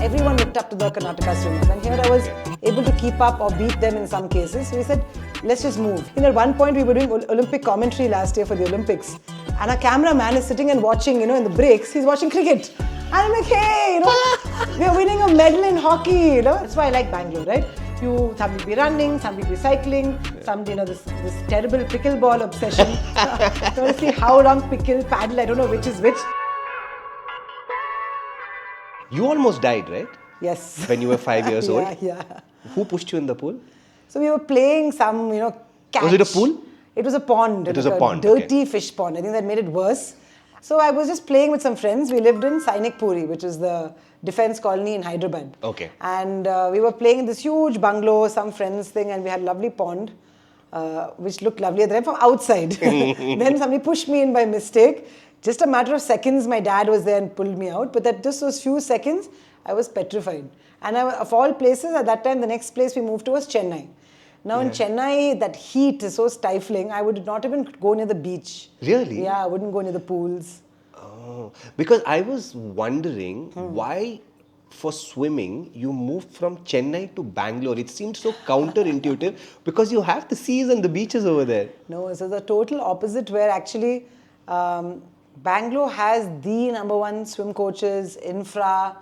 everyone looked up to the Karnataka swimmers. And here I was able to keep up or beat them in some cases. So we said, let's just move. At one point we were doing Olympic commentary last year for the Olympics. And our cameraman is sitting and watching, in the breaks, he's watching cricket. And I'm like, hey, we're winning a medal in hockey, That's why I like Bangalore, right? Some will be running, some will be cycling, some, this terrible pickleball obsession. So I see how long paddle, I don't know which is which. You almost died, right? Yes. When you were 5 years old? Yeah. Who pushed you in the pool? So we were playing some, catch. Was it a pool? It was a pond. It was a pond. Dirty fish pond. I think that made it worse. So I was just playing with some friends. We lived in Sainik Puri, which is the defense colony in Hyderabad. Okay. And we were playing in this huge bungalow, some friends thing, and we had a lovely pond, which looked lovely at the time from outside. Then somebody pushed me in by mistake. Just a matter of seconds, my dad was there and pulled me out. But that just those few seconds, I was petrified. And of all places, at that time, the next place we moved to was Chennai. Now in Chennai, that heat is so stifling, I would not even go near the beach. Really? Yeah, I wouldn't go near the pools. Oh, because I was wondering why for swimming you moved from Chennai to Bangalore. It seemed so counterintuitive because you have the seas and the beaches over there. No, so the total opposite where actually Bangalore has the #1 swim coaches, infra.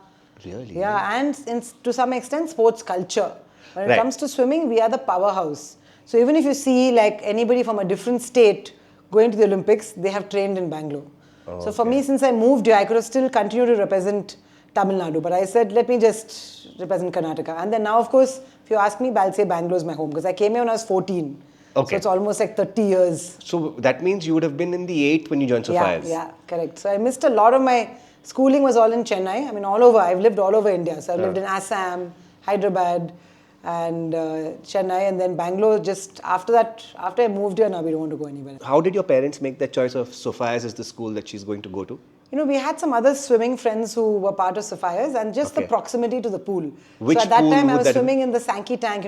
Really? Yeah, and to some extent sports culture. When it comes to swimming, we are the powerhouse. So even if you see like anybody from a different state going to the Olympics, they have trained in Bangalore. Oh, so for me, since I moved here, I could have still continued to represent Tamil Nadu. But I said, let me just represent Karnataka. And then now, of course, if you ask me, I'll say Bangalore is my home because I came here when I was 14. Okay. So it's almost like 30 years. So that means you would have been in the 8th when you joined Sophias. Yeah, correct. So I missed a lot of my schooling was all in Chennai. I mean, all over. I've lived all over India. So I've lived in Assam, Hyderabad, and Chennai, and then Bangalore. Just after that, after I moved here, now we don't want to go anywhere. How did your parents make that choice of Sophias as the school that she's going to go to? We had some other swimming friends who were part of Sophias, and just the proximity to the pool. Which so at that pool time, I was swimming in the Sankey tank,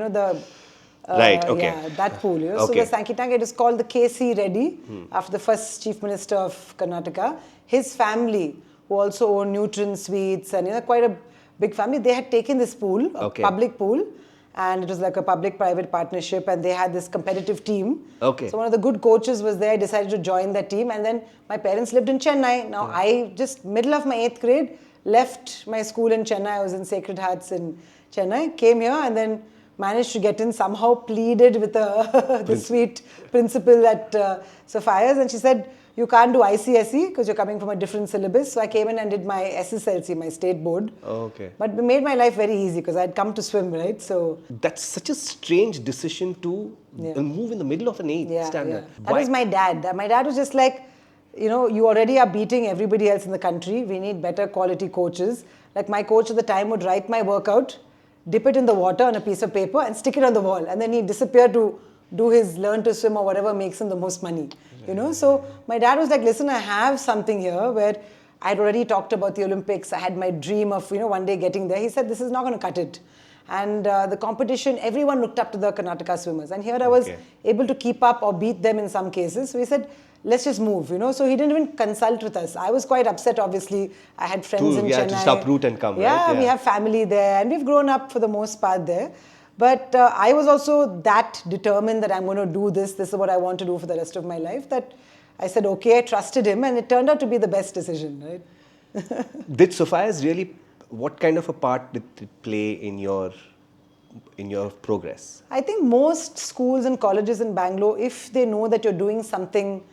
right, okay. Yeah, that pool. So the Sankey tank, it is called the KC Reddy, after the first Chief Minister of Karnataka. His family, who also own Nutrin Sweets, and quite a big family, they had taken this pool, a public pool, and it was like a public-private partnership, and they had this competitive team. So one of the good coaches was there. I decided to join that team, and then my parents lived in Chennai. Now I just, middle of my 8th grade, left my school in Chennai. I was in Sacred Hearts in Chennai, came here, and then managed to get in, somehow pleaded with the sweet principal at Sophias, and she said, you can't do ICSE because you're coming from a different syllabus. So I came in and did my SSLC, my state board. But it made my life very easy because I'd come to swim, right? So that's such a strange decision to move in the middle of an 8th standard. Yeah. That was my dad. My dad was just like, you already are beating everybody else in the country. We need better quality coaches. Like my coach at the time would write my workout, dip it in the water on a piece of paper and stick it on the wall. And then he'd disappear to do his learn to swim or whatever makes him the most money. So my dad was like, listen, I have something here where I'd already talked about the Olympics. I had my dream of, one day getting there. He said, this is not going to cut it. And the competition, everyone looked up to the Karnataka swimmers. And here I was able to keep up or beat them in some cases. So he said, let's just move, So he didn't even consult with us. I was quite upset, obviously. I had friends in Chennai. Just uproot and come, right? We have family there. And we've grown up for the most part there. But I was also that determined that I'm going to do this. This is what I want to do for the rest of my life. That I said, okay, I trusted him. And it turned out to be the best decision, right? Did Sophias really, what kind of a part did it play in your progress? I think most schools and colleges in Bangalore, if they know that you're doing something,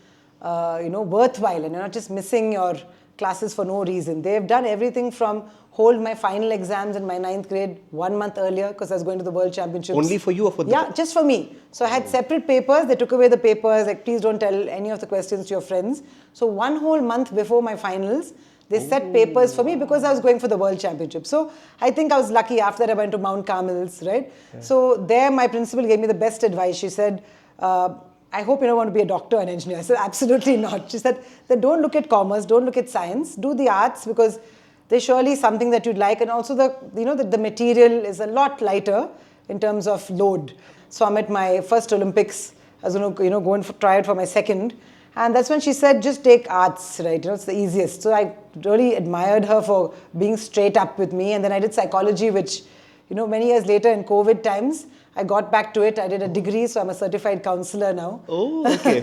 worthwhile and you're not just missing your classes for no reason. They've done everything from hold my final exams in my 9th grade 1 month earlier because I was going to the World Championships. Only for you or for them? Yeah, just for me. So I had separate papers. They took away the papers. Like, please don't tell any of the questions to your friends. So 1 whole month before my finals, they set papers for me because I was going for the World Championship. So I think I was lucky. After that, I went to Mount Carmel's, right? Yeah. So there, my principal gave me the best advice. She said, I hope you don't want to be a doctor or an engineer. I said, absolutely not. She said, then don't look at commerce, don't look at science, do the arts because there's surely something that you'd like. And also the material is a lot lighter in terms of load. So I'm at my first Olympics. I was going to go and try it for my second. And that's when she said, just take arts, right? You know, it's the easiest. So I really admired her for being straight up with me. And then I did psychology, which, you know, many years later in COVID times, I got back to it. I did a degree, so I'm a certified counselor now. Oh, okay.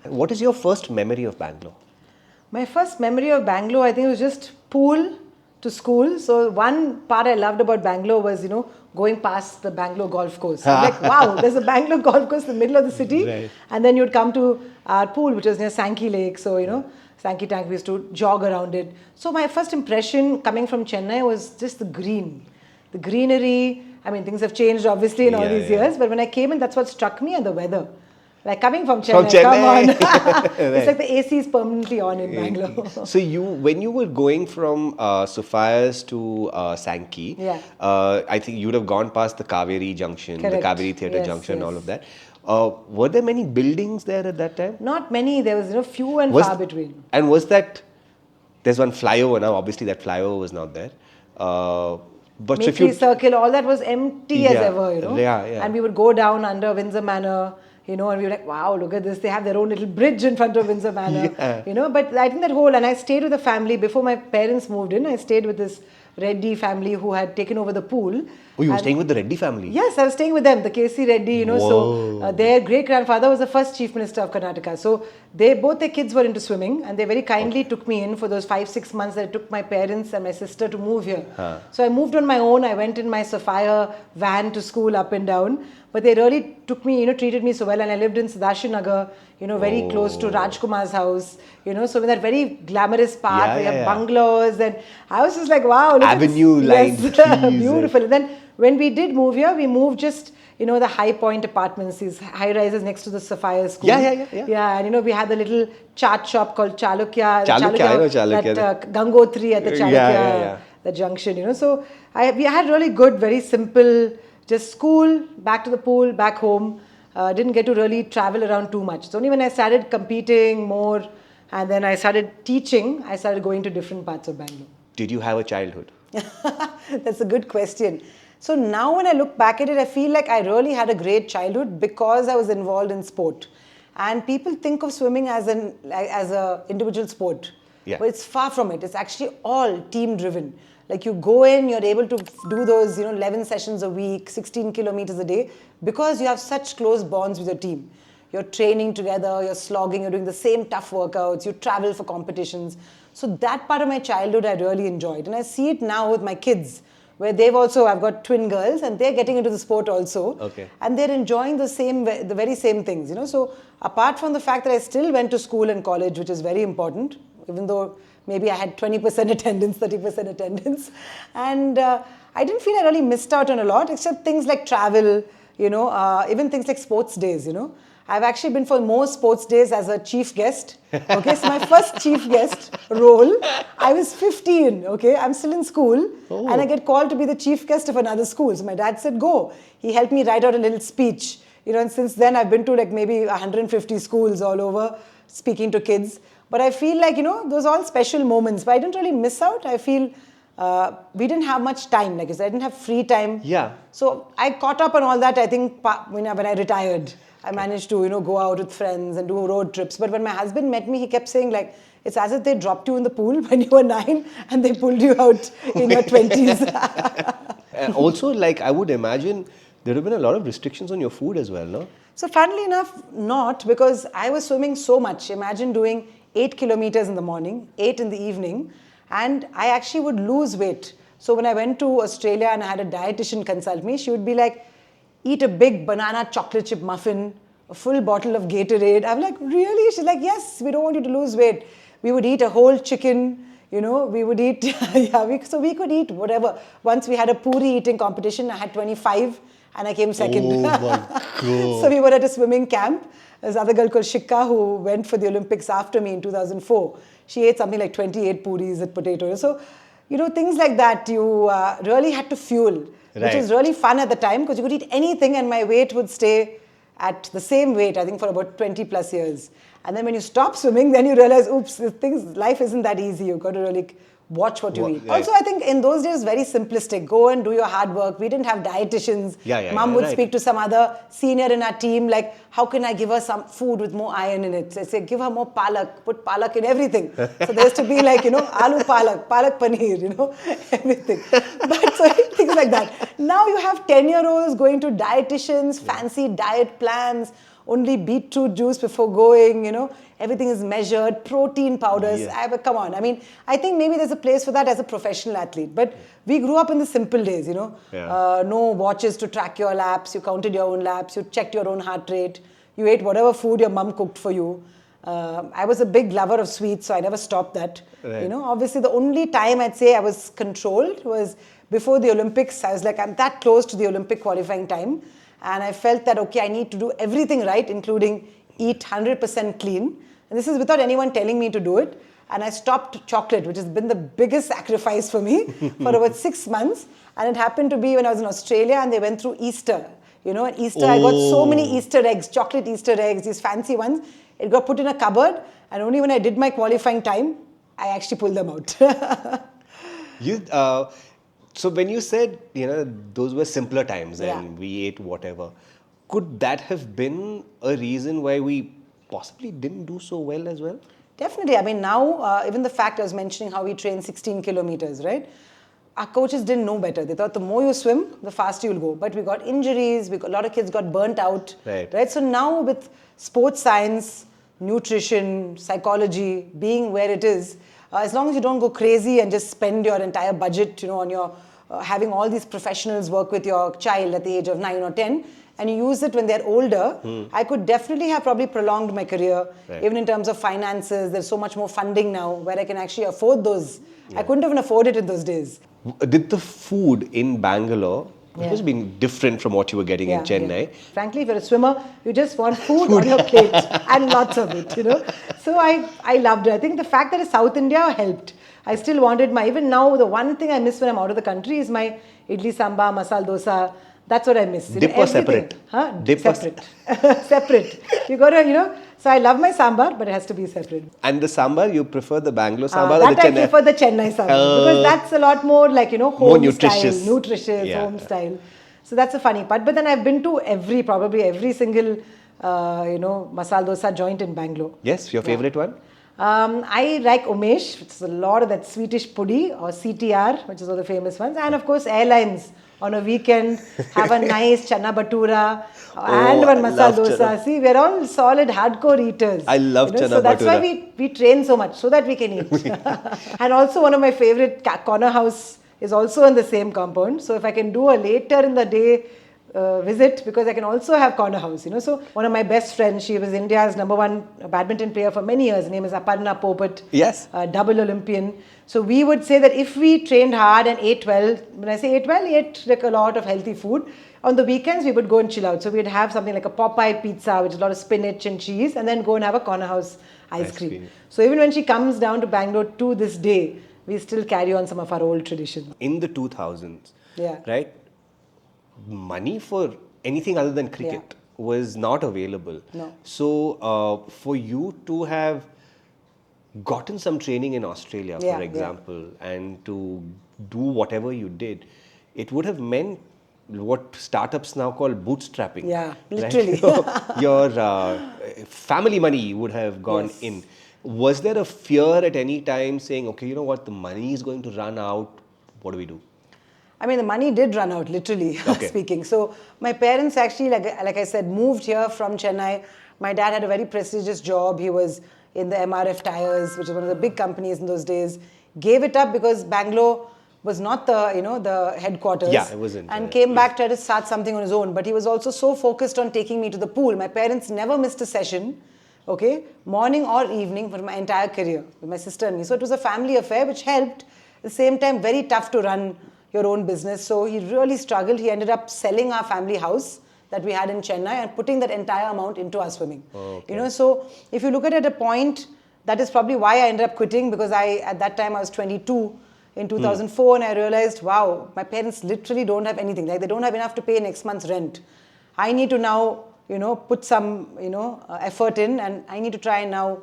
What is your first memory of Bangalore? My first memory of Bangalore, I think it was just pool to school. So one part I loved about Bangalore was, you know, going past the Bangalore golf course. I'm like, wow, there's a Bangalore golf course in the middle of the city. Right. And then you'd come to our pool, which was near Sankey Lake. So, you know, Sankey Tank, we used to jog around it. So my first impression coming from Chennai was just the green. The greenery. I mean, things have changed obviously in all these years. But when I came in, that's what struck me, and the weather. Like coming from Chennai, come on. It's like the AC is permanently on in Bangalore. So when you were going from Sophias to Sankey, I think you would have gone past the Kaveri Junction, the Kaveri Theatre Junction, all of that. Were there many buildings there at that time? Not many. There was, you know, few and far between. And was that, there's one flyover now, obviously that flyover was not there. But so if you, Circle, all that was empty as ever, you know. Yeah. And we would go down under Windsor Manor, you know, and we were like, wow, look at this. They have their own little bridge in front of Windsor Manor, you know. But I think that whole, and I stayed with the family before my parents moved in. I stayed with this Reddy family who had taken over the pool. Oh, you were staying with the Reddy family? Yes, I was staying with them, the KC Reddy, you know. So their great-grandfather was the first Chief Minister of Karnataka. So both their kids were into swimming, and they very kindly took me in for those 5-6 months that it took my parents and my sister to move here. So I moved on my own. I went in my Sophia van to school up and down. But they really took me, you know, treated me so well. And I lived in Sadashinagar, you know, very close to Rajkumar's house, you know, so in that very glamorous part, we have bungalows. And I was just like, wow. Look Avenue line trees. Beautiful. And then when we did move here, we moved just, you know, the high point apartments, these high rises next to the Sophia school. Yeah, and you know, we had the little chaat shop called Chalukya. Chalukya. That Gangotri at the Chalukya, the junction, you know. So we had really good, very simple, just school, back to the pool, back home. Didn't get to really travel around too much. So only when I started competing more and then I started teaching, I started going to different parts of Bangalore. Did you have a childhood? That's a good question. So now when I look back at it, I feel like I really had a great childhood because I was involved in sport. And people think of swimming as an individual sport. But it's far from it. It's actually all team driven. Like you go in, you're able to do those, you know, 11 sessions a week, 16 kilometers a day, because you have such close bonds with your team. You're training together, you're slogging, you're doing the same tough workouts, you travel for competitions. So that part of my childhood I really enjoyed. And I see it now with my kids, where I've got twin girls and they're getting into the sport also. And they're enjoying the very same things, you know. So apart from the fact that I still went to school and college, which is very important, even though maybe I had 20% attendance, 30% attendance. And I didn't feel I really missed out on a lot, except things like travel, you know, even things like sports days, you know. I've actually been for more sports days as a chief guest. Okay, so my first chief guest role, I was 15, okay. I'm still in school and I get called to be the chief guest of another school. So my dad said, go. He helped me write out a little speech. You know, and since then I've been to like maybe 150 schools all over speaking to kids. But I feel like, you know, those are all special moments. But I didn't really miss out. I feel we didn't have much time. Like I said, I didn't have free time. So I caught up on all that, I think, when I retired. I managed to, you know, go out with friends and do road trips. But when my husband met me, he kept saying, like, it's as if they dropped you in the pool when you were 9 and they pulled you out in your 20s. Also, like, I would imagine there would have been a lot of restrictions on your food as well, no? So funnily enough, not, because I was swimming so much. Imagine doing 8 kilometers in the morning, 8 in the evening, and I actually would lose weight. So when I went to Australia and I had a dietitian consult me, she would be like, eat a big banana chocolate chip muffin, a full bottle of Gatorade. I'm like, really? She's like, yes, we don't want you to lose weight. We would eat a whole chicken, you know, we would eat, so we could eat whatever. Once we had a puri eating competition, I had 25 and I came second. Oh my God. So we were at a swimming camp. There's another girl called Shikha who went for the Olympics after me in 2004. She ate something like 28 puris with potatoes. So, you know, things like that, you really had to fuel. Which was really fun at the time because you could eat anything and my weight would stay at the same weight, I think, for about 20 plus years. And then when you stop swimming, then you realize, oops, life isn't that easy. You've got to really watch what you eat. Right. Also, I think in those days, very simplistic. Go and do your hard work. We didn't have dietitians. Mom would speak to some other senior in our team, like, how can I give her some food with more iron in it? So I say, give her more palak, put palak in everything. So there used to be like, aloo palak, palak paneer, everything. But so things like that. Now you have 10-year-olds going to dietitians, fancy diet plans, only beetroot juice before going, everything is measured, protein powders. Come on. I mean, I think maybe there's a place for that as a professional athlete. But we grew up in the simple days, no watches to track your laps. You counted your own laps. You checked your own heart rate. You ate whatever food your mum cooked for you. I was a big lover of sweets, so I never stopped that. Right. Obviously the only time I'd say I was controlled was before the Olympics. I was like, I'm that close to the Olympic qualifying time. And I felt that, okay, I need to do everything right, including eat 100% clean. And this is without anyone telling me to do it. And I stopped chocolate, which has been the biggest sacrifice for me for about 6 months. And it happened to be when I was in Australia and they went through Easter. At Easter, I got so many Easter eggs, chocolate Easter eggs, these fancy ones. It got put in a cupboard. And only when I did my qualifying time, I actually pulled them out. So when you said, those were simpler times and we ate whatever, could that have been a reason why we possibly didn't do so well as well? Definitely. I mean, now, even the fact I was mentioning how we train 16 kilometers, right? Our coaches didn't know better. They thought the more you swim, the faster you'll go. But we got injuries. A lot of kids got burnt out. Right? So now with sports science, nutrition, psychology being where it is, as long as you don't go crazy and just spend your entire budget, on your having all these professionals work with your child at the age of 9 or 10, and you use it when they're older, I could definitely have probably prolonged my career, even in terms of finances. There's so much more funding now where I can actually afford those. I couldn't even afford it in those days. Did the food in Bangalore, it was being different from what you were getting in Chennai? Frankly, if you're a swimmer, you just want food on your plate and lots of it, So I loved it. I think the fact that it's South India helped. I still wanted even now, the one thing I miss when I'm out of the country is my idli sambar, masala dosa. That's what I miss. Dip or separate? Dip separate. Separate. You got to, so I love my sambar, but it has to be separate. And the sambar, you prefer the Bangalore sambar or the Chennai? I prefer the Chennai sambar because that's a lot more like, home more nutritious. Style. Nutritious, home style. So that's a funny part. But then I've been to probably every single, masala dosa joint in Bangalore. Yes, your favorite one? I like Umesh, which is a lot of that sweetish pudi, or CTR, which is all the famous ones. And of course, airlines. On a weekend, have a nice chana bhatura and one masala dosa. Chana. See, we're all solid, hardcore eaters. I love chana bhatura. So that's why we train so much, so that we can eat. And also one of my favorite corner house is also in the same compound. So if I can do a later in the day visit, because I can also have corner house, So one of my best friends, she was India's #1 badminton player for many years. Her name is Aparna Popat. Yes. Double Olympian. So we would say that if we trained hard and ate well, when I say ate well, ate like a lot of healthy food. On the weekends, we would go and chill out. So we'd have something like a Popeye pizza, which is a lot of spinach and cheese, and then go and have a corner house ice cream. So even when she comes down to Bangalore to this day, we still carry on some of our old traditions. In the 2000s, right? Money for anything other than cricket was not available. No. So for you to have gotten some training in Australia, for example, and to do whatever you did, it would have meant what startups now call bootstrapping. Yeah, literally. Right? Your family money would have gone in. Was there a fear at any time saying, okay, you know what, the money is going to run out, what do we do? I mean, the money did run out, literally speaking. So my parents actually, like I said, moved here from Chennai. My dad had a very prestigious job. He was in the MRF Tires, which is one of the big companies in those days. Gave it up because Bangalore was not the headquarters. Yeah, it wasn't. And came back, tried to start something on his own. But he was also so focused on taking me to the pool. My parents never missed a session, morning or evening for my entire career with my sister and me. So it was a family affair, which helped. At the same time, very tough to run your own business. So he really struggled. He ended up selling our family house that we had in Chennai and putting that entire amount into our swimming. So if you look at it at a point, that is probably why I ended up quitting, because at that time I was 22 in 2004 and I realized, wow, my parents literally don't have anything. Like, they don't have enough to pay next month's rent. I need to now put some, effort in, and I need to try and now,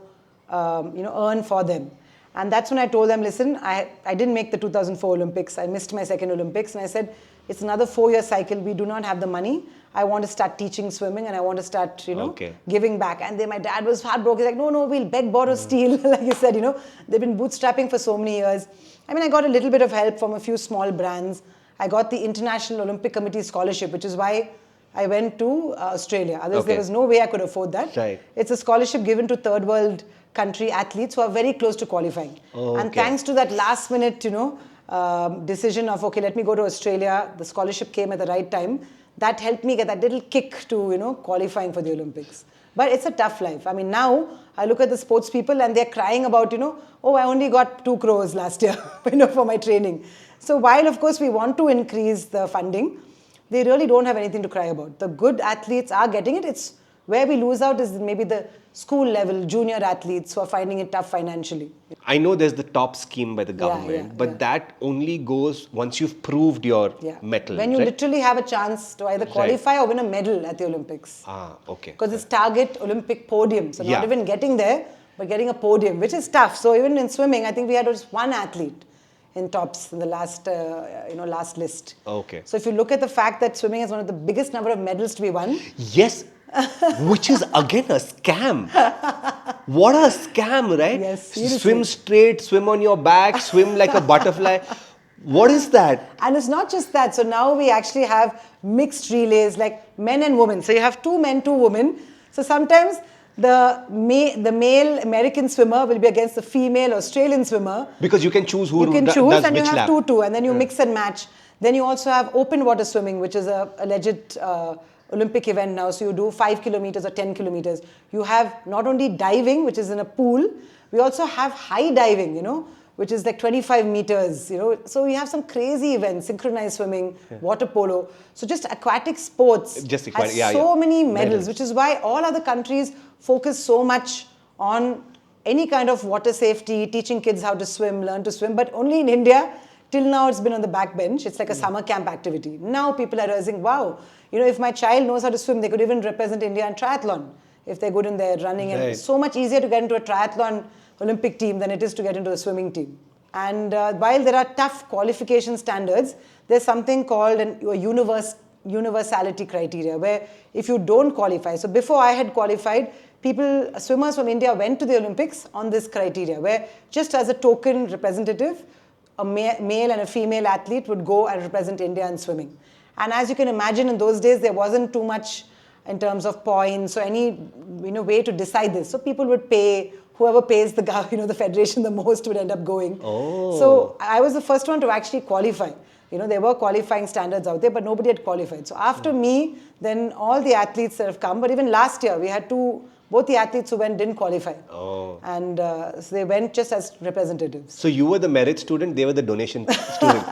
earn for them. And that's when I told them, listen, I didn't make the 2004 Olympics. I missed my second Olympics. And I said, it's another 4-year cycle. We do not have the money. I want to start teaching swimming, and I want to start, giving back. And then my dad was heartbroken. He's like, no, we'll beg, borrow, steal. Like you said, they've been bootstrapping for so many years. I mean, I got a little bit of help from a few small brands. I got the International Olympic Committee scholarship, which is why I went to Australia. Otherwise, there was no way I could afford that. Right. It's a scholarship given to third world country athletes who are very close to qualifying. And thanks to that last minute, decision of, okay, let me go to Australia. The scholarship came at the right time. That helped me get that little kick to, qualifying for the Olympics. But it's a tough life. I mean, now I look at the sports people and they're crying about, oh, I only got 2 crores last year, for my training. So while, of course, we want to increase the funding, they really don't have anything to cry about. The good athletes are getting it. It's where we lose out is maybe the school level, junior athletes who are finding it tough financially. I know there's the top scheme by the government, but that only goes once you've proved your medal. When you literally have a chance to either qualify or win a medal at the Olympics. Because it's target Olympic podium. So not even getting there, but getting a podium, which is tough. So even in swimming, I think we had just one athlete in tops in the last, last list. So if you look at the fact that swimming has one of the biggest number of medals to be won. Yes. Which is again a scam. What a scam, right? Yes. Swim straight, swim on your back, swim like a butterfly. What is that? And it's not just that. So now we actually have mixed relays, like men and women. So you have 2 men, 2 women. So sometimes the male American swimmer will be against the female Australian swimmer. Because you can choose who does which lap. You can choose, and you have 2-2, and then you mix and match. Then you also have open water swimming, which is a legit Olympic event now. So you do 5 kilometers or 10 kilometers. You have not only diving, which is in a pool, we also have high diving, which is like 25 meters, So we have some crazy events, synchronized swimming, water polo. So just aquatic sports has so many medals, which is why all other countries focus so much on any kind of water safety, teaching kids how to swim, learn to swim. But only in India, till now it's been on the back bench. It's like a summer camp activity. Now people are realizing, wow, if my child knows how to swim, they could even represent India in triathlon if they're good in their running. And it's so much easier to get into a triathlon Olympic team than it is to get into a swimming team. And while there are tough qualification standards, there's something called a universality criteria, where if you don't qualify, so before I had qualified, swimmers from India went to the Olympics on this criteria, where just as a token representative, a male and a female athlete would go and represent India in swimming. And as you can imagine, in those days, there wasn't too much in terms of points or any way to decide this. So people would pay. Whoever pays the federation the most would end up going. So I was the first one to actually qualify. There were qualifying standards out there, but nobody had qualified. So after me, then all the athletes that have come. But even last year, we had both the athletes who went didn't qualify. And so they went just as representatives. So you were the merit student, they were the donation student.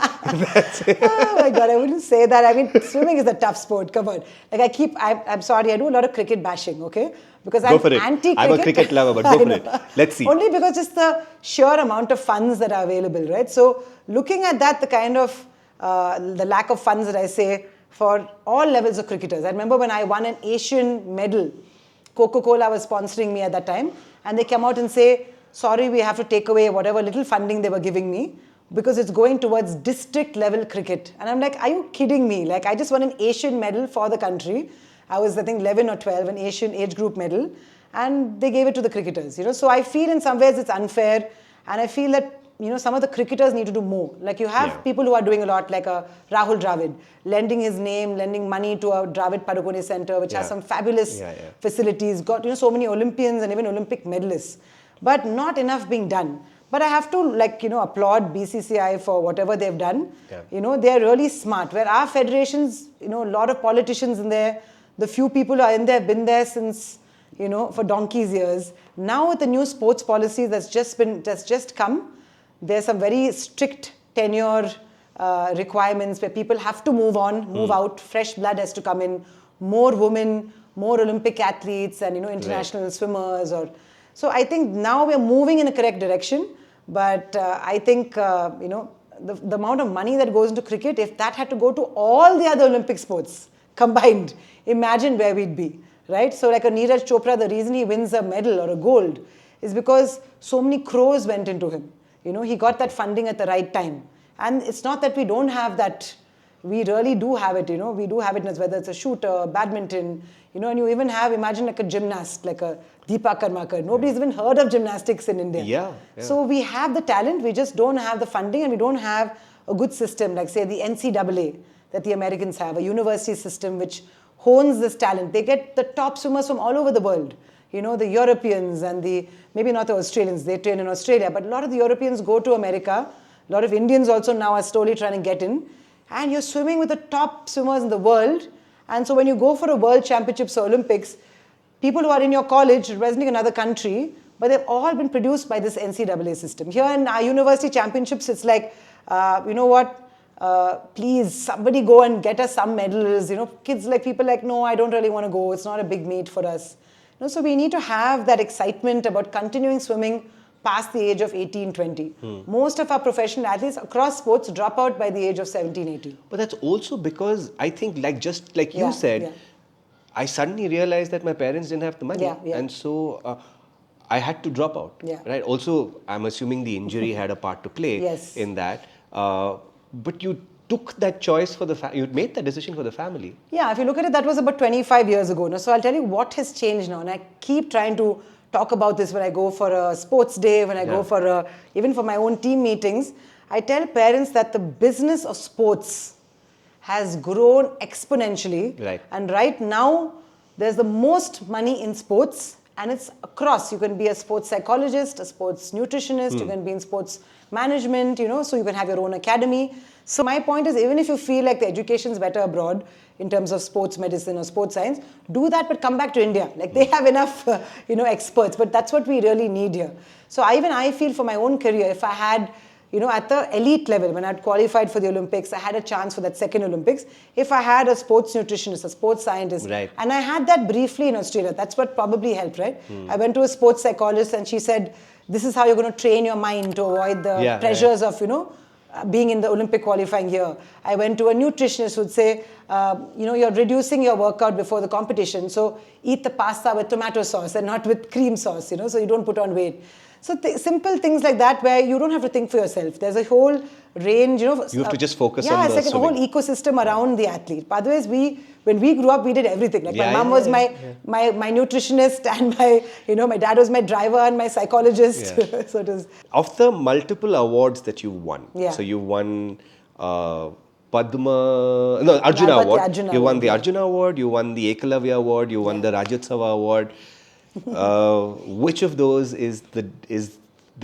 That's it. Oh my God, I wouldn't say that. I mean, swimming is a tough sport. Come on. Like I'm sorry, I do a lot of cricket bashing, okay? Because I'm anti-cricket. I'm a cricket lover, but go for it. Let's see. Only because just the sheer amount of funds that are available, right? So looking at that, the kind of, the lack of funds that I say for all levels of cricketers. I remember when I won an Asian medal, Coca-Cola was sponsoring me at that time, and they come out and say, sorry, we have to take away whatever little funding they were giving me because it's going towards district level cricket. And I'm like, are you kidding me? Like, I just won an Asian medal for the country. I was, I think, 11 or 12, an Asian age group medal, and they gave it to the cricketers. So I feel in some ways it's unfair, and I feel that some of the cricketers need to do more. Like you have people who are doing a lot, like Rahul Dravid, lending his name, lending money to a Dravid Padukone Center, which has some fabulous facilities, got so many Olympians and even Olympic medalists, but not enough being done. But I have to applaud BCCI for whatever they've done. They're really smart. Where our federations, a lot of politicians in there, the few people who are in there have been there since, for donkey's years. Now with the new sports policy that's just come, there's some very strict tenure requirements where people have to move on, move out, fresh blood has to come in, more women, more Olympic athletes and, international swimmers. So I think now we're moving in a correct direction, but I think, the amount of money that goes into cricket, if that had to go to all the other Olympic sports combined, imagine where we'd be. right? So like a Neeraj Chopra, the reason he wins a medal or a gold is because so many crores went into him. You know, he got that funding at the right time. And it's not that we don't have that. We really do have it, you know. We do have it, whether it's a shooter, badminton, you know, and you even have, imagine like a gymnast, like a Deepa Karmakar. Nobody's even heard of gymnastics in India. Yeah. So we have the talent, we just don't have the funding, and we don't have a good system, like say the NCAA that the Americans have, a university system which hones this talent. They get the top swimmers from all over the world. You know, the Europeans and maybe not the Australians, they train in Australia, but a lot of the Europeans go to America. A lot of Indians also now are slowly trying to get in. And you're swimming with the top swimmers in the world. And so when you go for a world championships or Olympics, people who are in your college representing another country, but they've all been produced by this NCAA system. Here in our university championships, it's like, you know what, please, somebody go and get us some medals. You know, kids like people like, no, I don't really want to go. It's not a big meet for us. You know, so we need to have that excitement about continuing swimming past the age of 18, 20. Most of our professional athletes across sports drop out by the age of 17, 18. But that's also because I think, just like you said, I suddenly realized that my parents didn't have the money. And so I had to drop out. Right? Also, I'm assuming the injury had a part to play in that. But you took that choice for you made that decision for the family. Yeah, if you look at it, that was about 25 years ago. Now, so I'll tell you what has changed now. And I keep trying to talk about this when I go for a sports day, when I go for even for my own team meetings. I tell parents that the business of sports has grown exponentially. Right. And right now, there's the most money in sports, and it's across. You can be a sports psychologist, a sports nutritionist, you can be in sports management, you know, so you can have your own academy. So my point is, even if you feel like the education is better abroad in terms of sports medicine or sports science, do that, but come back to India. Like they have enough, you know, experts, but that's what we really need here. So I feel for my own career, if I had, you know, at the elite level, when I'd qualified for the Olympics, I had a chance for that second Olympics. If I had a sports nutritionist, a sports scientist, and I had that briefly in Australia, that's what probably helped, right? I went to a sports psychologist and she said, this is how you're going to train your mind to avoid the pressures of, you know, being in the Olympic qualifying year. I went to a nutritionist who would say, you know, you're reducing your workout before the competition, so eat the pasta with tomato sauce and not with cream sauce, you know, so you don't put on weight. So simple things like that where you don't have to think for yourself. There's a whole range, you know. You have to just focus on the it's like a whole ecosystem around the athlete. But otherwise, when we grew up, we did everything. Like my mom was my nutritionist, and my dad was my driver and my psychologist. So it was. Of the multiple awards that you won, so you won Arjuna Award. You won the Arjuna Award, you won the Ekalavya Award, you won the Rajyotsava Award. Which of those is the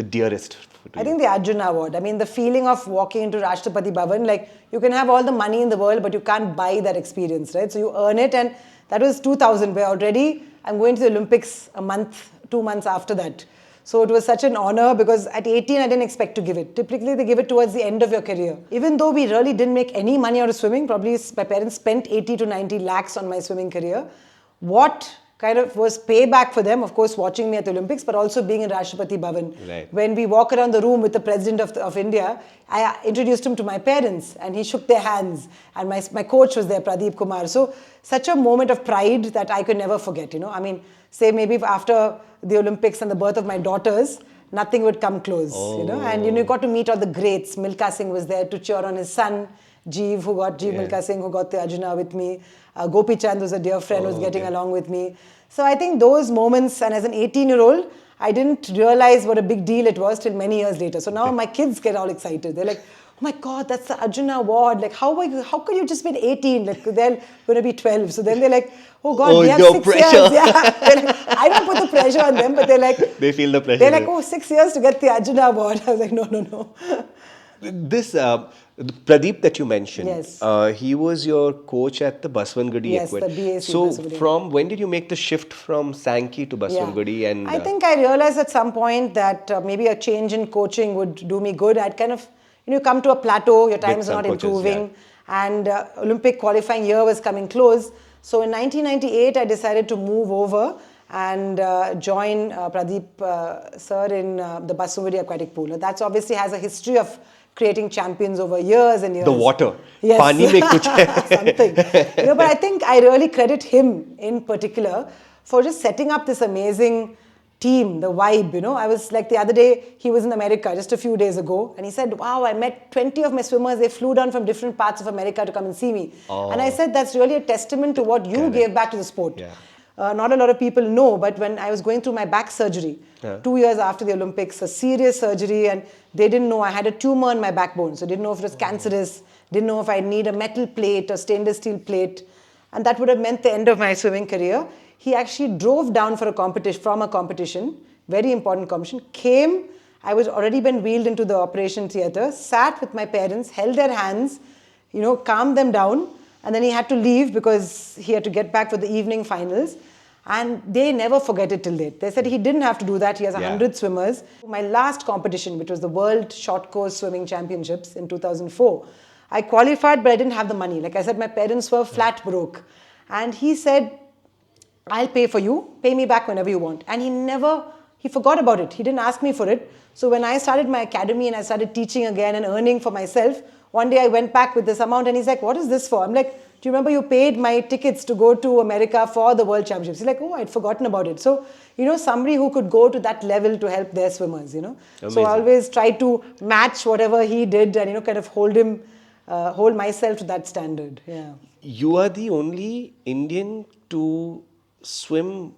dearest to you? I think the Arjuna Award. I mean, the feeling of walking into Rashtrapati Bhavan, like you can have all the money in the world, but you can't buy that experience, right? So you earn it, and that was 2000, where already I'm going to the Olympics 2 months after that. So it was such an honor, because at 18, I didn't expect to give it. Typically, they give it towards the end of your career. Even though we really didn't make any money out of swimming, probably my parents spent 80 to 90 lakhs on my swimming career. What kind of was payback for them, of course, watching me at the Olympics, but also being in Rashtrapati Bhavan. Right. When we walk around the room with the president of India, I introduced him to my parents and he shook their hands, and my coach was there, Pradeep Kumar. So such a moment of pride that I could never forget, you know. I mean, say maybe after the Olympics and the birth of my daughters, nothing would come close, you know. And you got to meet all the greats. Milkha Singh was there to cheer on his son, Jeev Milkha Singh, who got the Arjuna with me. Gopi Chand was a dear friend who was getting along with me. So I think those moments, and as an 18-year-old, I didn't realize what a big deal it was till many years later. So now my kids get all excited. They're like, oh my God, that's the Arjuna Award. Like, how could you just been 18? Like, they're going to be 12. So then they're like, oh God, we have 6 pressure. years. Yeah. Like, I don't put the pressure on them, but they're like, they feel the pressure. They're like, 6 years to get the Arjuna Award. I was like, no. This Pradeep that you mentioned, he was your coach at the Baswangadi Equipment. The BAC. So from when did you make the shift from Sankey to Baswangadi? And I think I realized at some point that maybe a change in coaching would do me good. I'd kind of, come to a plateau, your time is not improving, and Olympic qualifying year was coming close. So in 1998, I decided to move over and join Pradeep sir in the Basuvadi aquatic pool. That's obviously has a history of creating champions over years and years. The water. Yes. Pani mein kuch hai. Something. But I think I really credit him in particular for just setting up this amazing team, the vibe, I was like the other day, he was in America just a few days ago, and he said, wow, I met 20 of my swimmers, they flew down from different parts of America to come and see me. Oh. And I said, that's really a testament to what you gave back to the sport. Yeah. Not a lot of people know, but when I was going through my back surgery, 2 years after the Olympics, a serious surgery, and they didn't know I had a tumor in my backbone, so didn't know if it was cancerous, didn't know if I'd need a metal plate or stainless steel plate, and that would have meant the end of my swimming career. He actually drove down for a competition, very important competition, came, I was already been wheeled into the operation theatre, sat with my parents, held their hands, calmed them down, and then he had to leave because he had to get back for the evening finals. And they never forget it till date. They said he didn't have to do that. He has 100 swimmers. My last competition, which was the World Short Course Swimming Championships in 2004, I qualified, but I didn't have the money. Like I said, my parents were flat broke. And he said, I'll pay for you, pay me back whenever you want. And he forgot about it. He didn't ask me for it. So when I started my academy and I started teaching again and earning for myself, one day I went back with this amount and he's like, what is this for? I'm like, do you remember you paid my tickets to go to America for the World Championships? He's like, oh, I'd forgotten about it. So, somebody who could go to that level to help their swimmers, So I always try to match whatever he did and, kind of hold myself to that standard. Yeah. You are the only Indian to swim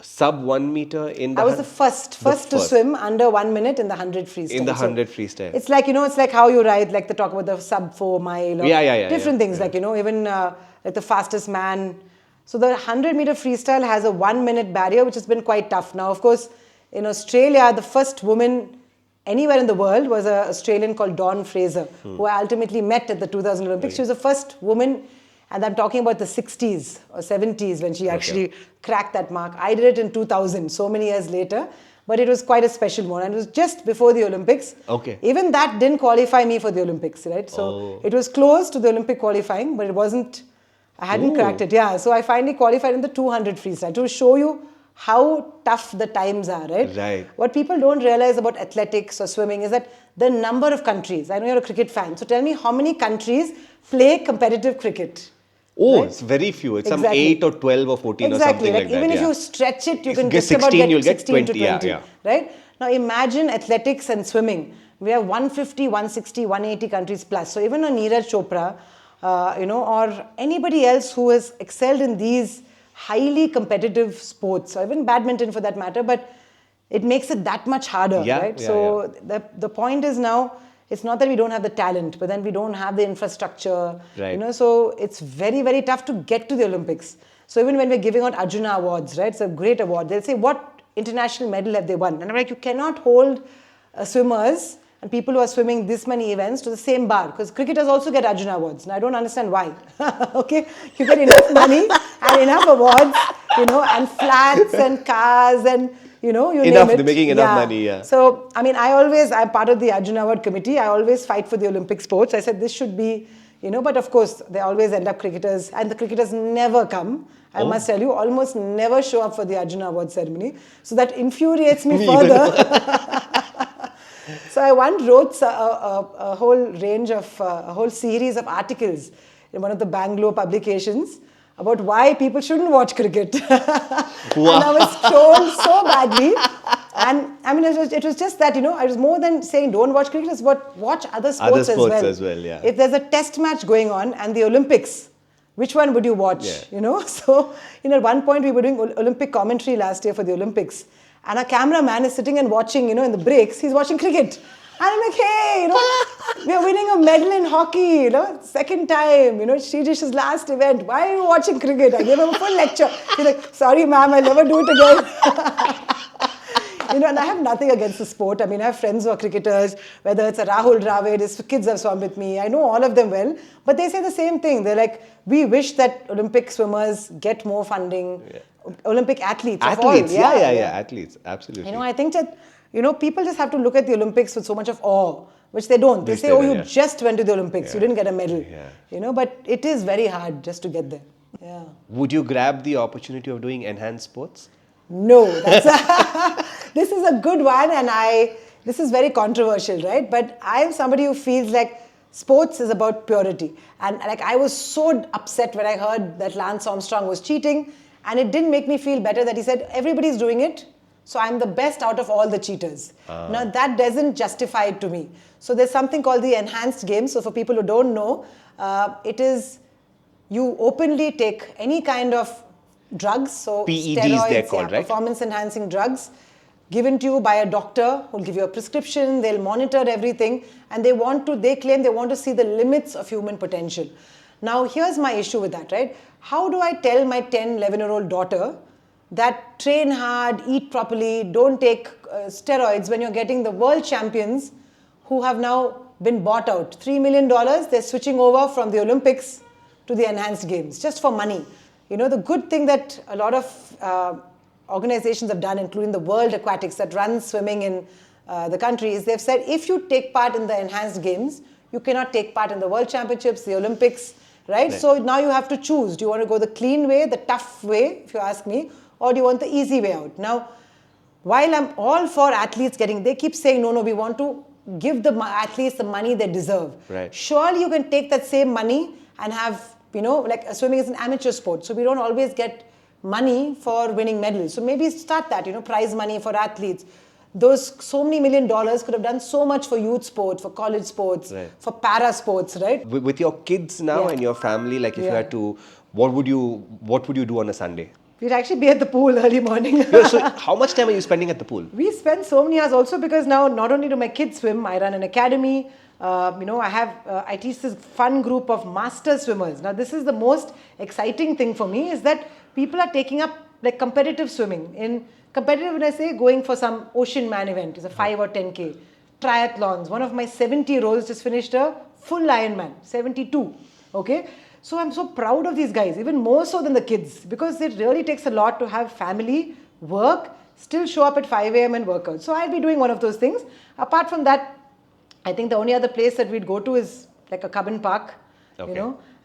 sub 1 meter in the... I was the first to swim under 1 minute in the 100 freestyle. In the 100 freestyle. It's like, it's like how you ride, like they talk about the sub 4 mile or different things, like, even like the fastest man. So the 100 meter freestyle has a 1 minute barrier, which has been quite tough. Now, of course, in Australia, the first woman anywhere in the world was an Australian called Dawn Fraser, who I ultimately met at the 2000 Olympics. Right. She was the first woman, and I'm talking about the 60s or 70s when she actually cracked that mark. I did it in 2000, so many years later, but it was quite a special one. And it was just before the Olympics. Okay. Even that didn't qualify me for the Olympics, right? So it was close to the Olympic qualifying, but it wasn't, I hadn't cracked it. Yeah, so I finally qualified in the 200 freestyle to show you how tough the times are, right? Right. What people don't realize about athletics or swimming is that the number of countries, I know you're a cricket fan, so tell me how many countries play competitive cricket? Oh, right? It's very few. It's some 8 or 12 or 14 or something like that. Even if you stretch it, you can just about get 16 to 20. Right? Now imagine athletics and swimming. We have 150, 160, 180 countries plus. So even a Neeraj Chopra, or anybody else who has excelled in these highly competitive sports, or even badminton for that matter, but it makes it that much harder, right? So the point is now, it's not that we don't have the talent, but then we don't have the infrastructure, right. So it's very, very tough to get to the Olympics. So even when we're giving out Arjuna Awards, right, it's a great award, they'll say, what international medal have they won? And I'm like, you cannot hold swimmers and people who are swimming this many events to the same bar, because cricketers also get Arjuna Awards. And I don't understand why. Okay, you get enough money and enough awards, and flats and cars and, you enough, name it. They're making enough money, So, I'm part of the Arjuna Award committee. I always fight for the Olympic sports. I said this should be, but of course, they always end up cricketers, and the cricketers never come. I must tell you, almost never show up for the Arjuna Award ceremony. So that infuriates me further. So I once wrote a whole series of articles in one of the Bangalore publications about why people shouldn't watch cricket. Wow. And I was trolled so badly. And it was just that, I was more than saying don't watch cricket, it's watch other sports as well. Yeah. If there's a test match going on and the Olympics, which one would you watch? So, at one point we were doing Olympic commentary last year for the Olympics. And our cameraman is sitting and watching, in the breaks, he's watching cricket. And I'm like, hey, we're winning a medal in hockey, second time, Sridish's last event. Why are you watching cricket? I gave him a full lecture. He's like, sorry, ma'am, I'll never do it again. And I have nothing against the sport. I have friends who are cricketers, whether it's a Rahul Dravid, his kids have swum with me. I know all of them well. But they say the same thing. They're like, we wish that Olympic swimmers get more funding. Yeah. Olympic athletes. Athletes, athletes, absolutely. I think that, people just have to look at the Olympics with so much of awe, which they don't. They say, you just went to the Olympics, you didn't get a medal. Yeah. But it is very hard just to get there. Yeah. Would you grab the opportunity of doing enhanced sports? No, this is a good one, and this is very controversial, right? But I am somebody who feels like sports is about purity. And like I was so upset when I heard that Lance Armstrong was cheating, and it didn't make me feel better that he said, everybody's doing it, so I'm the best out of all the cheaters. Now that doesn't justify it to me. So there's something called the enhanced games. So for people who don't know, it is you openly take any kind of drugs, so PEDs steroids, they're called, right? performance enhancing drugs, given to you by a doctor who'll give you a prescription, they'll monitor everything, and they claim they want to see the limits of human potential. Now here's my issue with that, right? How do I tell my 10, 11-year-old daughter that train hard, eat properly, don't take steroids when you're getting the world champions who have now been bought out? $3 million, they're switching over from the Olympics to the enhanced games, just for money. You know, the good thing that a lot of organizations have done, including the World Aquatics that runs swimming in the country, is they've said if you take part in the enhanced games, you cannot take part in the World Championships, the Olympics, right? So now you have to choose. Do you want to go the clean way, the tough way, if you ask me, or do you want the easy way out? Now, while I'm all for athletes they keep saying, no, we want to give the athletes the money they deserve. Right. Surely you can take that same money and have, like swimming is an amateur sport, so we don't always get money for winning medals. So maybe start that, prize money for athletes. Those so many $1 million could have done so much for youth sport, for college sports, for para sports, right? With your kids now and your family, like if you had to, what would you do on a Sunday? We'd actually be at the pool early morning. So how much time are you spending at the pool? We spend so many hours also because now not only do my kids swim, I run an academy. I teach this fun group of master swimmers. Now this is the most exciting thing for me, is that people are taking up like competitive swimming. In competitive, when I say going for some ocean man event, it's a 5 or 10K. Triathlons. One of my 70-year-olds just finished a full Ironman, 72. Okay. So I'm so proud of these guys, even more so than the kids, because it really takes a lot to have family, work, still show up at 5 a.m. and work out. So I'll be doing one of those things. Apart from that, I think the only other place that we'd go to is like a Cubbon Park,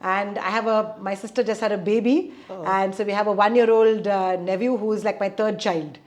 and I have my sister just had a baby, and so we have a 1-year-old nephew who's like my third child,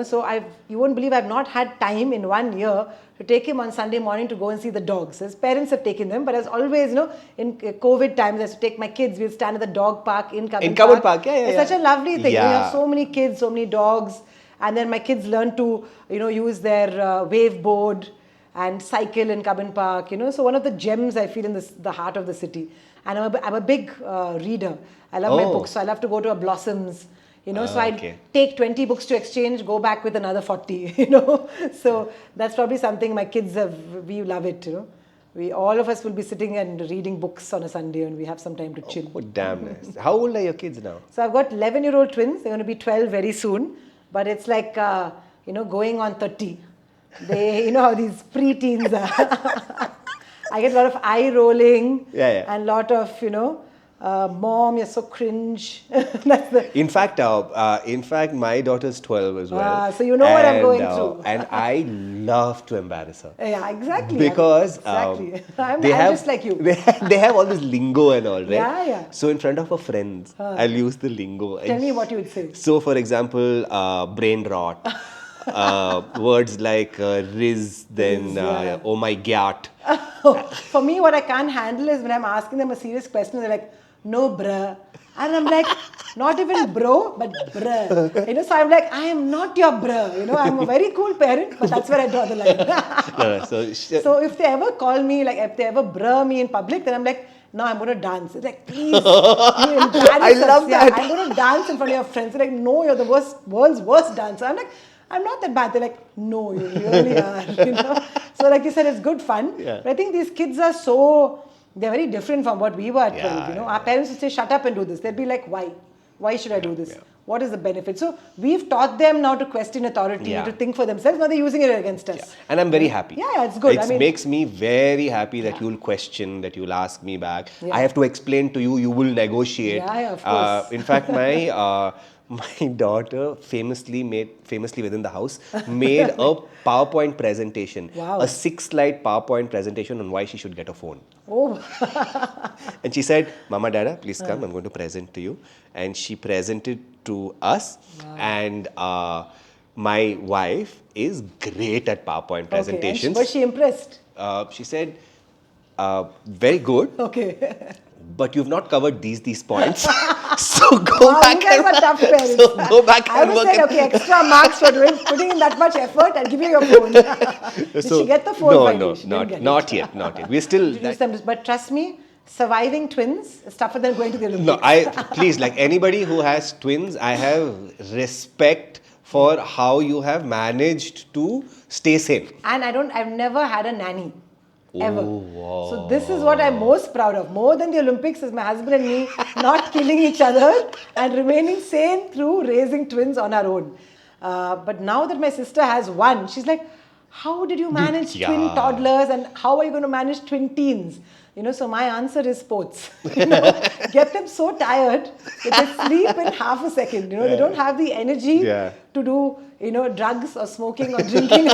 so you won't believe I've not had time in 1 year to take him on Sunday morning to go and see the dogs. His parents have taken them, but as always, in COVID times, I used to take my kids. We'll stand at the dog park in Cubbon Park. It's such a lovely thing. You have so many kids, so many dogs, and then my kids learn to, use their wave board and cycle in Cubbon Park, So one of the gems I feel in the heart of the city. And I'm a big reader. I love my books, so I love to go to a Blossoms, so I take 20 books to exchange, go back with another 40, So that's probably something my kids we love it, all of us will be sitting and reading books on a Sunday, and we have some time to chill. Oh, damn nice. How old are your kids now? So I've got 11-year-old twins. They're going to be 12 very soon. But it's like, going on 30. They, how these pre-teens are. I get a lot of eye rolling and a lot of, Mom, you're so cringe. In fact, my daughter's 12 as well. So you know what I'm going through. And I love to embarrass her. Yeah, exactly. Because I'm just like you. They have all this lingo and all, right? Yeah. So in front of her friends, I'll use the lingo. Tell me what you would say. So for example, brain rot. Words like riz, then oh my god. For me, what I can't handle is when I'm asking them a serious question, they're like, no bruh. And I'm like, not even bro, but bruh. So I'm like, I am not your bruh. I'm a very cool parent, but that's where I draw the line. So if they ever call me, like if they ever bruh me in public, then I'm like, no, I'm going to dance. It's like, please, you embarrass I love that. I'm going to dance in front of your friends. They're like, no, you're the world's worst dancer. I'm like, I'm not that bad. They're like, no, you really are. So like you said, it's good fun. But I think these kids are they're very different from what we were at 12. Our parents would say, shut up and do this. They'd be like, why? Why should I do this? What is the benefit? So we've taught them now to question authority, to think for themselves. Now they're using it against us. And I'm very happy. Yeah, it's good. It makes me very happy that you'll question, that you'll ask me back. I have to explain to you, you will negotiate. Yeah, of course. In fact, my daughter famously within the house, made a PowerPoint presentation. Wow. A 6-slide PowerPoint presentation on why she should get a phone. Oh. And she said, Mama, Dada, please come. I'm going to present to you. And she presented to us. Wow. And my wife is great at PowerPoint presentations. Okay. Was she impressed? She said, very good. Okay. But you've not covered these points. So go back and work. Tough parents. So go back I and would work. say, okay, extra marks for putting in that much effort and giving you your phone. Did she get the phone? Not yet. We're still. But trust me, surviving twins is tougher than going to the Olympics. No, please, like anybody who has twins, I have respect for how you have managed to stay safe. And I've never had a nanny. Ever. Oh, wow. So this is what I'm most proud of. More than the Olympics is my husband and me not killing each other and remaining sane through raising twins on our own. But now that my sister has one, she's like, how did you manage twin toddlers and how are you going to manage twin teens? So my answer is sports. Get them so tired that they sleep in half a second. They don't have the energy to do, drugs or smoking or drinking.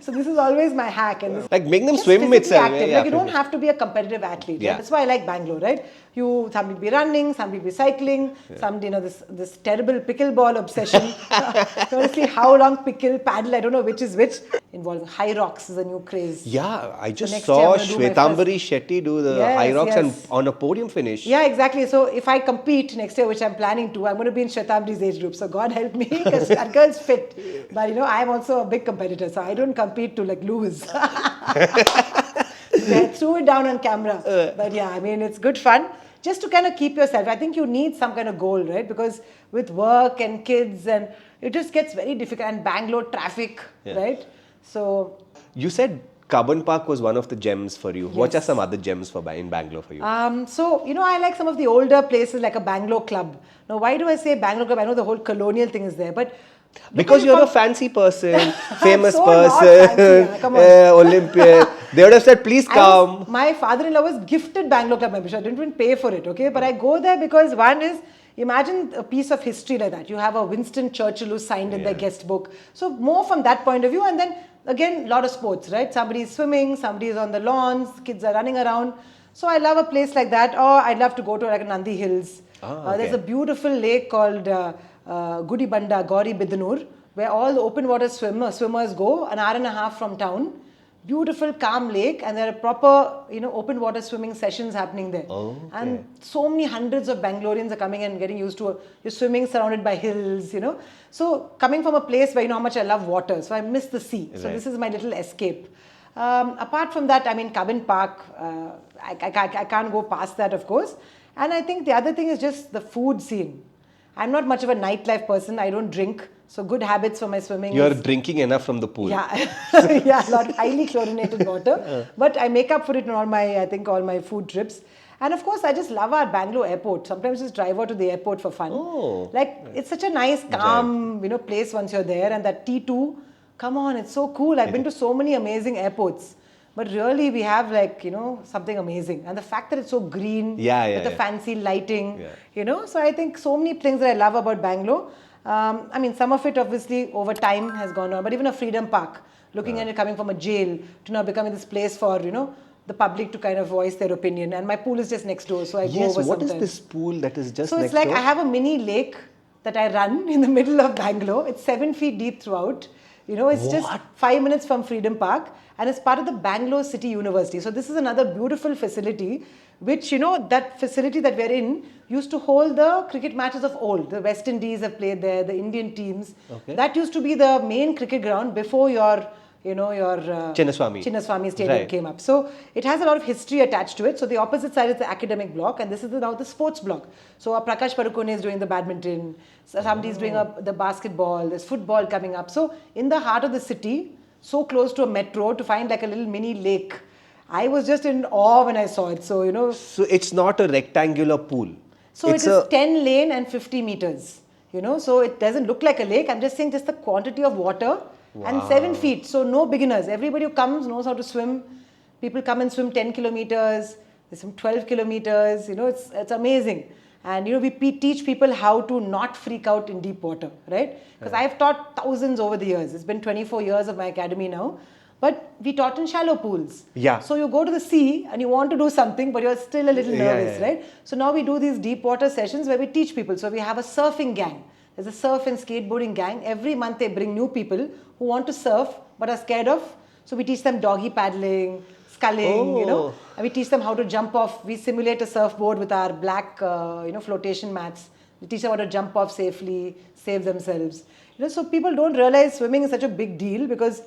So this is always my hack. And like make them swim itself. Like you don't have to be a competitive athlete. Right? That's why I like Bangalore, right? Some will be running, some will be cycling, some, this terrible pickleball obsession. Honestly, how long paddle, I don't know which is which. Involving high rocks is a new craze. Yeah, I just saw Shwetambari Shetty do the high rocks and on a podium finish. Yeah, exactly. So if I compete next year, which I'm planning to, I'm going to be in Shwetambari's age group. So God help me, because that girl's fit. But I'm also a big competitor, so I don't compete to lose. I threw it down on camera. But it's good fun. Just to kind of keep yourself. I think you need some kind of goal, right? Because with work and kids, and it just gets very difficult. And Bangalore traffic, right? So you said Cubbon Park was one of the gems for you. Yes. What are some other gems in Bangalore for you? So I like some of the older places like a Bangalore club. Now, why do I say Bangalore club? I know the whole colonial thing is there, but because you're a fancy person, famous person, Olympian. They would have said, please come. My father-in-law was gifted Bangalore Club membership. I didn't even pay for it, okay? But I go there because one is, imagine a piece of history like that. You have a Winston Churchill who signed in their guest book. So more from that point of view. And then again, a lot of sports, right? Somebody's swimming, somebody's on the lawns, kids are running around. So I love a place like that. Or I'd love to go to like Nandi Hills. There's a beautiful lake called Gudibanda, Gauri Bidanur, where all the open water swimmers go, an hour and a half from town. Beautiful, calm lake, and there are proper, open water swimming sessions happening there. And so many hundreds of Bangaloreans are coming and getting used to you're swimming surrounded by hills, So coming from a place where how much I love water, so I miss the sea. Right. So this is my little escape. Apart from that, Cubbon Park, I can't go past that, of course. And I think the other thing is just the food scene. I'm not much of a nightlife person. I don't drink. So good habits for my swimming. You're drinking enough from the pool. Yeah, a lot of highly chlorinated water. But I make up for it in all my food trips. And of course, I just love our Bangalore airport. Sometimes just drive out to the airport for fun. It's such a nice, calm, place once you're there. And that T2, come on, it's so cool. I've been to so many amazing airports. But really, we have something amazing. And the fact that it's so green, with the fancy lighting, So I think so many things that I love about Bangalore. Some of it obviously over time has gone on. But even a Freedom Park, looking at it coming from a jail to now becoming this place for, the public to kind of voice their opinion. And my pool is just next door, so I go over what sometimes. Is this pool that is just next door? So it's like I have a mini lake that I run in the middle of Bangalore. It's 7 feet deep throughout. It's just 5 minutes from Freedom Park, and it's part of the Bangalore City University. So this is another beautiful facility, which, that facility that we're in used to hold the cricket matches of old. The West Indies have played there, the Indian teams. Okay. That used to be the main cricket ground before your Chinnaswamy Stadium came up. So it has a lot of history attached to it. So the opposite side is the academic block, and this is now the sports block. So Prakash Padukone is doing the badminton, somebody's doing the basketball, there's football coming up. So in the heart of the city, so close to a metro, to find like a little mini lake, I was just in awe when I saw it. So, So it's not a rectangular pool. So it is 10 lane and 50 meters. So it doesn't look like a lake. I'm just saying just the quantity of water. And 7 feet, so no beginners. Everybody who comes knows how to swim. People come and swim 10 kilometers, they swim 12 kilometers, it's amazing. And we teach people how to not freak out in deep water, right? Because I've taught thousands over the years. It's been 24 years of my academy now. But we taught in shallow pools. Yeah. So you go to the sea and you want to do something, but you're still a little nervous, right? So now we do these deep water sessions where we teach people. So we have a surfing gang. There's a surf and skateboarding gang. Every month they bring new people who want to surf but are scared of. So we teach them doggy paddling, sculling, and we teach them how to jump off. We simulate a surfboard with our black, flotation mats. We teach them how to jump off safely, save themselves. So people don't realize swimming is such a big deal because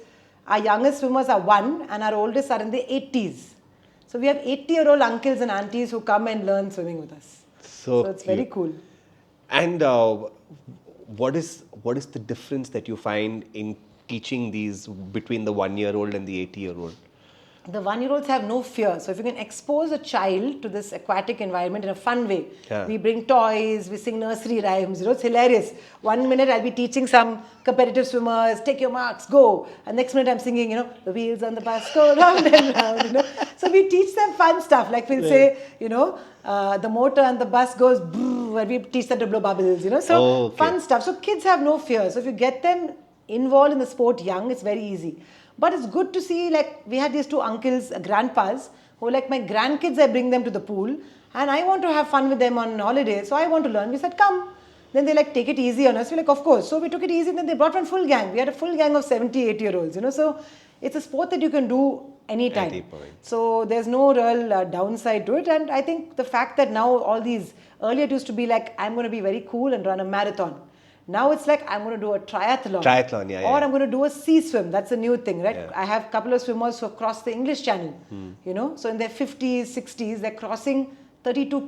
our youngest swimmers are 1 and our oldest are in the 80s. So we have 80-year-old uncles and aunties who come and learn swimming with us. So it's very cool. And what is the difference that you find in teaching these between the 1-year-old and the 80-year-old? The 1-year-olds have no fear. So if you can expose a child to this aquatic environment in a fun way, we bring toys, we sing nursery rhymes, it's hilarious. 1 minute I'll be teaching some competitive swimmers, take your marks, go. And next minute I'm singing, the wheels on the bus go round and round, So we teach them fun stuff. Like we'll say, the motor on the bus goes brrr, where we teach them to blow bubbles, So fun stuff. So kids have no fear. So if you get them involved in the sport young, it's very easy. But it's good to see, we had these 2 uncles, grandpas, who my grandkids, I bring them to the pool and I want to have fun with them on holiday. So I want to learn. We said, come. Then they take it easy on us. We're of course. So we took it easy. Then they brought one full gang. We had a full gang of 70, 80-year-olds, So it's a sport that you can do anytime. So there's no real downside to it. And I think the fact that now all these, earlier it used to be I'm going to be very cool and run a marathon. Now it's I'm going to do a triathlon. Or I'm going to do a sea swim. That's a new thing, right? I have a couple of swimmers who have crossed the English Channel, So in their 50s, 60s, they're crossing 32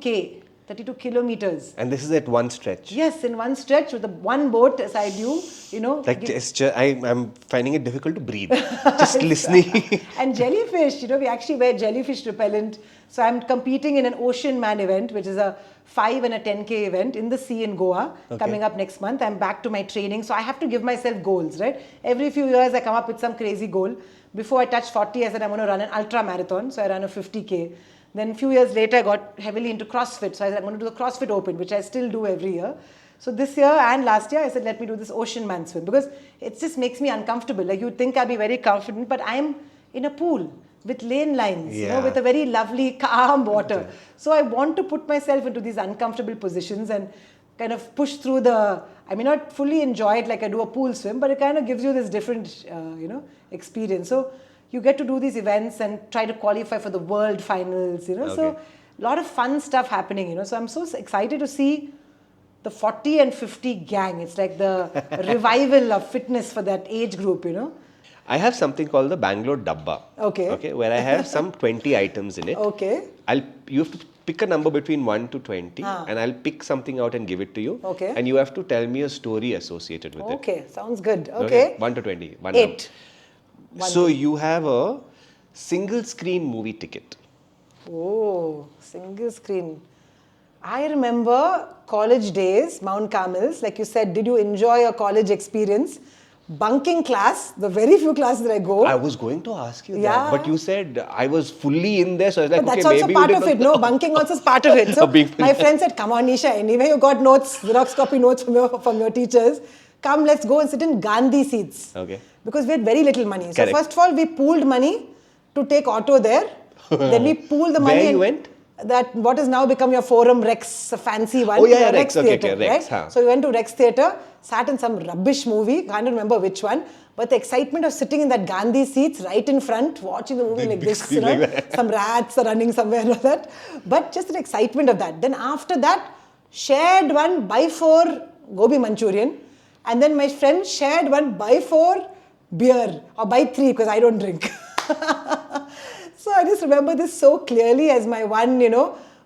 kilometers. And this is at one stretch? Yes, in one stretch with one boat aside you, I'm finding it difficult to breathe. Just listening. And jellyfish, we actually wear jellyfish repellent. So I'm competing in an Ocean Man event, which is a 5 and a 10K event in the sea in Goa, coming up next month. I'm back to my training. So I have to give myself goals, right? Every few years I come up with some crazy goal. Before I touched 40, I said I'm going to run an ultra marathon. So I ran a 50K. Then a few years later, I got heavily into CrossFit. So I said, I'm going to do the CrossFit Open, which I still do every year. So this year and last year, I said, let me do this Ocean Man swim because it just makes me uncomfortable. You'd think I'd be very confident, but I'm in a pool with lane lines, with a very lovely, calm water. So I want to put myself into these uncomfortable positions and kind of push through I may not fully enjoy it like I do a pool swim, but it kind of gives you this different, experience. So you get to do these events and try to qualify for the world finals, So a lot of fun stuff happening, So I'm so excited to see the 40 and 50 gang. It's like the revival of fitness for that age group, I have something called the Bangalore Dabba. Okay, where I have some 20 items in it. Okay. You have to pick a number between 1 to 20 and I'll pick something out and give it to you. Okay. And you have to tell me a story associated with it. Okay, sounds good. Okay. 1 to 20. 8. So you have a single screen movie ticket. Oh, single screen. I remember college days, Mount Carmel's. Like you said, did you enjoy your college experience? Bunking class, the very few classes that I go. I was going to ask you that, but you said I was fully in there, so I was like, but that's also part of it. No, bunking also is part of it. So my friend said, come on, Nisha, anyway you got notes, Xerox copy notes from your teachers. Come, let's go and sit in Gandhi seats. Okay. Because we had very little money. So Correct. first of all, we pooled money to take auto there. Then we pooled the money. Where you went? That what has now become your Forum Rex, a fancy one. Oh yeah, Rex Theatre, okay, Rex. Right? So we went to Rex Theatre, sat in some rubbish movie, can't remember which one, but the excitement of sitting in that Gandhi seats right in front, watching the movie like this, some rats are running somewhere and all that, but just the excitement of that. Then after that, shared one by 4 gobi Manchurian, and then my friend shared one by 4 beer, or by 3 because I don't drink. So I just remember this so clearly as my one,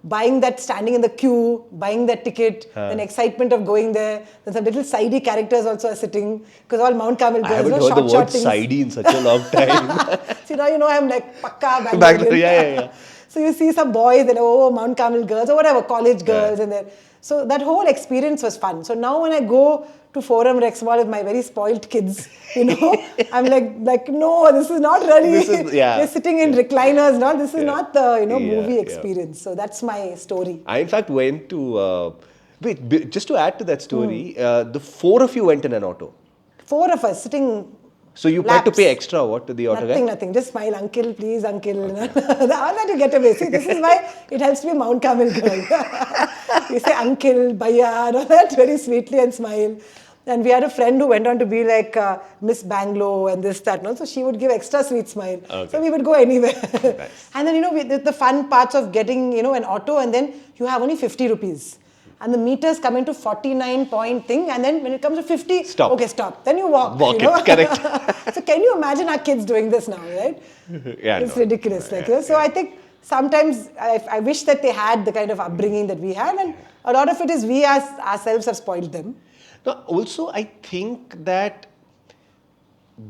buying that, standing in the queue, buying that ticket, then excitement of going there. Then some little sidey characters also are sitting, because all Mount Carmel girls, I haven't heard the word sidey in such a long time. See, now I'm like Pakka Bangalore, yeah. So you see some boys and Mount Carmel girls or whatever, college girls and then. So that whole experience was fun. So now when I go to Forum Rex Mall with my very spoiled kids, I'm like, no, this is not really. They're sitting in recliners. No, this is not the movie experience. So that's my story. I in fact went to. Wait, just to add to that story, the 4 of you went in an auto. 4 of us sitting. So you had to pay extra what to the auto guy? Nothing. Just smile, uncle, please, uncle. I'll let you get away. See, this is why it helps to be Mount Carmel girl. You say uncle, bhaiya, and all that very sweetly and smile. And we had a friend who went on to be like Miss Bangalore and this, that, and all. So she would give extra sweet smile. Okay. So we would go anywhere. Nice. And then, the fun parts of getting, an auto and then you have only 50 rupees. And the meters come into 49 point thing, and then when it comes to 50, stop. Okay, stop. Then you walk. Walk it, correct. So can you imagine our kids doing this now, right? Yeah, it's ridiculous. So I think sometimes I wish that they had the kind of upbringing that we had, and a lot of it is we ourselves have spoiled them. No, also, I think that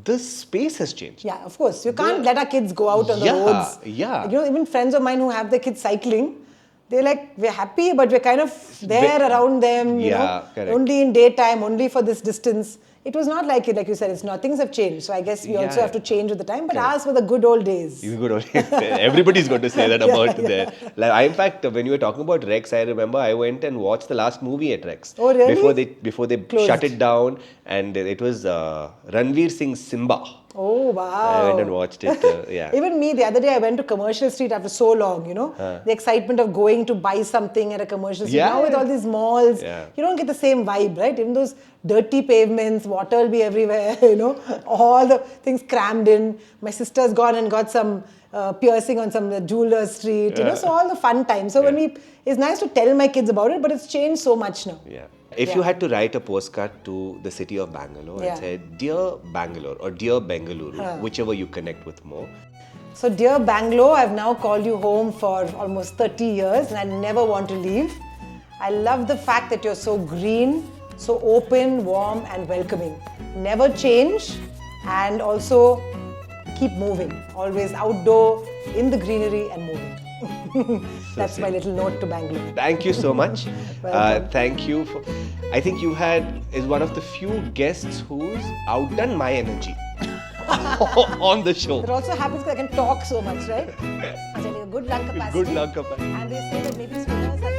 the space has changed. Yeah, of course. You can't let our kids go out on the roads. Yeah. Even friends of mine who have their kids cycling, they're like, we're happy, but we're kind of there around them, correct. Only in daytime, only for this distance. It was not like it, like you said, it's not, things have changed. So I guess we also have to change with the time, but ours were the good old days. Good old days. Everybody's going to say that about there. Like, in fact, when you were talking about Rex, I remember I went and watched the last movie at Rex. Oh, really? Before they shut it down, and it was Ranveer Singh's Simba. Oh, wow. I went and watched it, Even me, the other day I went to Commercial Street after so long, the excitement of going to buy something at a commercial street. Now with all these malls, you don't get the same vibe, right? Even those dirty pavements, water will be everywhere, all the things crammed in. My sister's gone and got some piercing on some jeweler's street, so all the fun times. So it's nice to tell my kids about it, but it's changed so much now. Yeah. If you had to write a postcard to the city of Bangalore and say, Dear Bangalore or Dear Bengaluru, whichever you connect with more. So, Dear Bangalore, I've now called you home for almost 30 years and I never want to leave. I love the fact that you're so green, so open, warm and welcoming. Never change and also keep moving. Always outdoor, in the greenery and moving. That's my little note to Bangalore. Thank you so much. Thank you. I think you is one of the few guests who's outdone my energy on the show. It also happens because I can talk so much, right? I tell you, good lung capacity. Good lung capacity. And they say that maybe swimmers have